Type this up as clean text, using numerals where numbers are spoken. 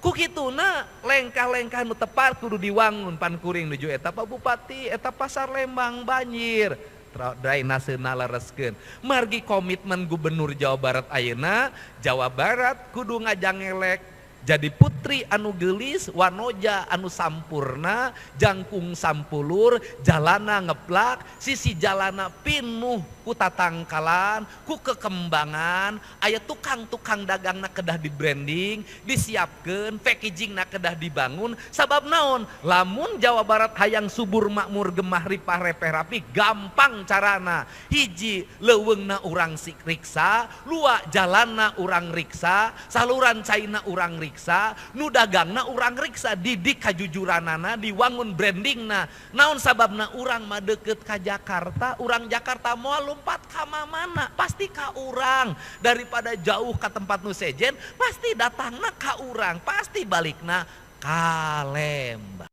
ku kituna lengkah-lengkah nu tepat kudu diwangun pan kuring nuju eta Pak Bupati eta pasar Lembang banjir drainasena lereskeun margi komitmen Gubernur Jawa Barat ayeuna Jawa Barat kudu ngajangelek jadi putri anu gelis wanoja anu sampurna jangkung sampulur jalana ngeplak sisi jalana pinuh ku tatangkalan ku kekembangan aya tukang-tukang dagangna kedah di branding disiapkeun packagingna kedah dibangun sabab naon lamun Jawa Barat hayang subur makmur gemah ripah repeh rapi gampang carana hiji leuweungna urang riksa lua jalanna urang riksa saluran caina urang riksa nu dagangna urang riksa didik kajujuranana diwangun brandingna naon sababna urang mah deukeut ka Jakarta urang Jakarta moal lompat ka mana pasti ka urang daripada jauh ka tempat nu sejen pasti datangna ka urang pasti balikna ka Lembang